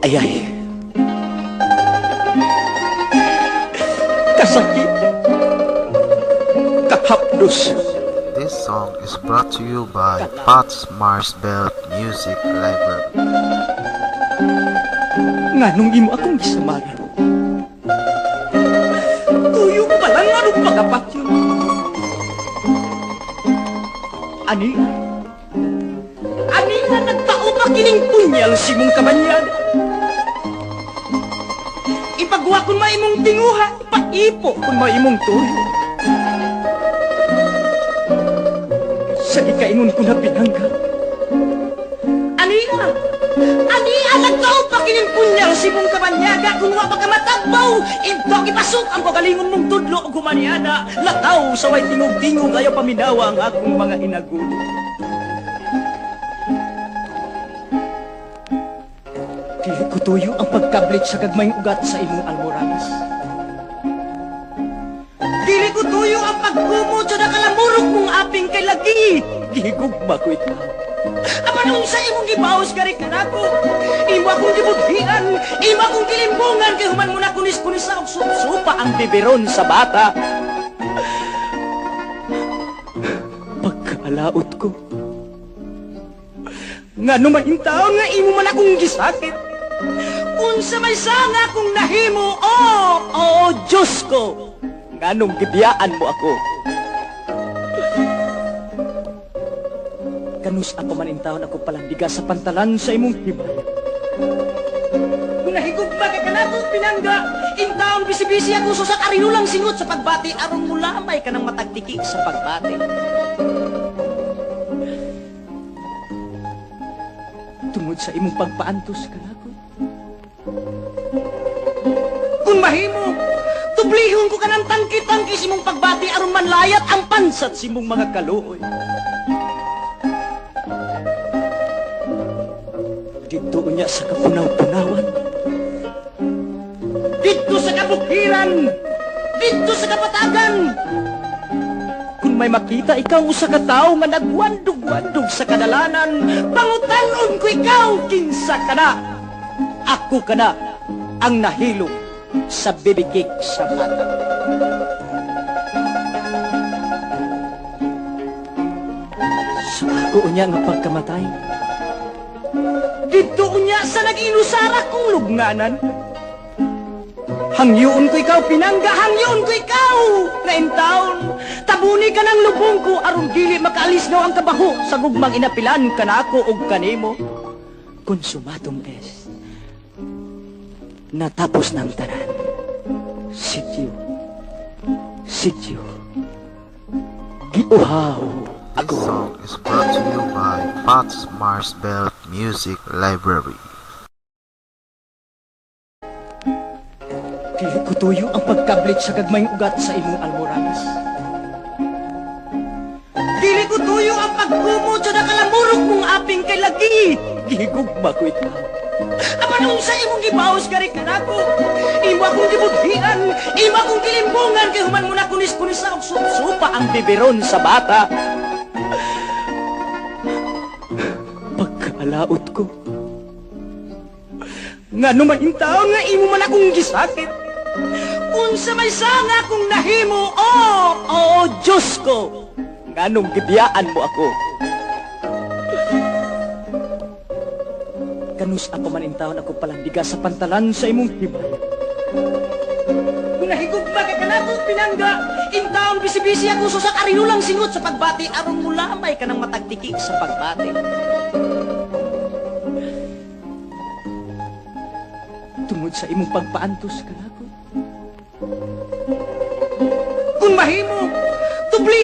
Ayay. Kasakit. Kahapdos. This song is brought to you by Pat's Marsbelt Music Library. Nganong imo akong gisamaran. Tuyo pa lang anong pagapat yun. Ani nga nagtao pa kining punyal si mong kabanyan. Ipagwa kung maimong tinguha, ipaipo kung maimong tuyo. Sa ikaingon ko na pinangga. Ani nga nagtao pa kining punyal si mong kabanyaga. Kung wa pa ka matagbaw, ito ipasok ang pagalingon mong tudlo o gumaniana. Lataw sa way tingog-tingog ayaw paminawa ang akong mga inagulo. Dili ko tuyo ang pagkablit sa gagmayng ugat sa imong almoranas. Dili ko tuyo ang pagkumod sa nakalamurok mong aping kay lagi. Gihigugma ko ikaw. Apanong sa imong gibaos gari ka nako. Imo akong gibudhian, imo akong gilimbungan kay human mo na kunis-kunis sa og supa ang biberon sa bata. Pagkaalaot ko, nga numahintaon nga imo man akong gisakit. Unsa may sanga kung nahimo, oh, Diyos ko, nganong gibiyaan mo ako. Kanus ako manintawon ako palandiga sa pantalan sa imong himay. Kung nahigugma ka kanako, pinangga, intawon bisi-bisi ako so sa karinulang singot sa pagbati, aron mo lamay ka ng matagtiki sa pagbati. Tungod sa imong pagpaantos ka nako. Kung mahimo, tublihon ko ka ng tangki-tangki si mong pagbati aron manlayat ang pansat si mong mga kaluoy. Dito unya sa kapunaw-punawan, dito sa kabukiran, dito sa kapatagan. Kung may makita ikaw sa katao nga nagwandog-wandog sa kadalanan, pangutanon ko ikaw, kinsa ka na. Ako ka na ang nahilog sa bibigik sa bata. Sa ako unya nga pagkamatay, dito unya sa nag-inusara kong lubnganan. Hangyoon ko ikaw, pinangga, hangyoon ko ikaw, naintaon. Tabuni ka ng lubong ko, aron dili makaalis no ang kabaho, sa gugmang inapilan ka na ako og kanimo. Konsumatum est. Natapos ng tanan. Sityo. Giuhaw This ako. song is brought to you by Pat's Marsbelt Music Library. Dili ko tuyo ang pagkablit sa gagmayng ugat sa imong almoranas. Dili ko tuyo ang pagkumod sa nakalamurok mong aping kay lagi. Gihigugma ko ikaw. Apanong sa imong gibaos gari ka nako. Imo akong gibudhian, imo akong gilimbungan kay human mo na kunis-kunis sa og supa ang biberon sa bata. Pagkaalaot ko, nga numahintaon nga imo man akong gisakit. Unsa may sanga kung nahimo, oh, Diyos ko, nganong gibiyaan mo ako. Kanus ako manintawon ako palandiga sa pantalan sa imong himay. Kung nahigugma ka kanako, pinangga, intawon bisi-bisi ako so sa karinulang singot sa pagbati, aron mo lamay ka ng matagtiki sa pagbati. Tungod sa imong pagpaantos ka nako. Kung mahimo, tubli.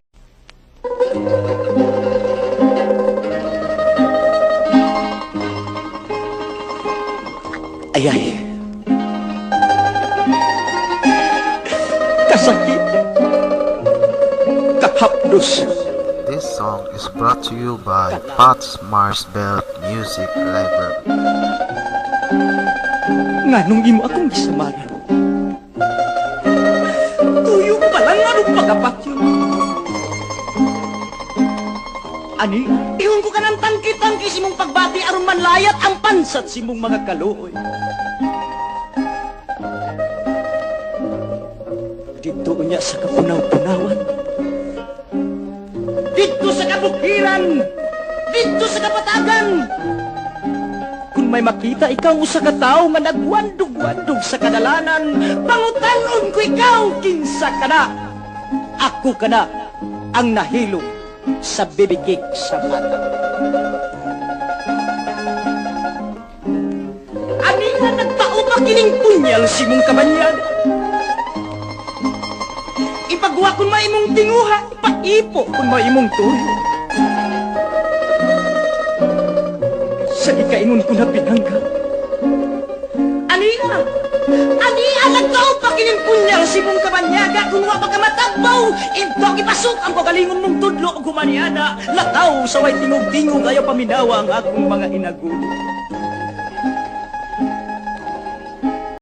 Ayay. Kasakit. Kahapdos. This song is brought to you by Pat's Marsbelt Music Library. Nganong imo akong gisamaran. Tuyo pa lang anong pagapat yun. Ani, ihon ko ka ng tangki-tangki si mong pagbati aron manlayat ang pansat si mong mga kaluoy. Dito unya sa kapunaw-punawan. Dito sa kabukiran. Dito sa kapatagan. Kung may makita ikaw usa ka tawo nga nagwandog-wandog sa kadalanan, pangutanon ko ikaw kinsa kana. Ako kana ang nahilok sa bibigik sa mata. Ani nga nagtao pa kining punyal si mong kabanyan. Ipagwa kung maimong tinguha, ipaipo kung maimong tuyo. Sa ikaingon ko na pinangga. Ania, nagtao pa kining punyal si mong kabanyaga kung wa pa ka matabaw. Ito ipasok ang kagalingon mong tudlo o gumaniana. Lataw sa way tingog-tingog ayaw paminawa ang akong mga inagulo.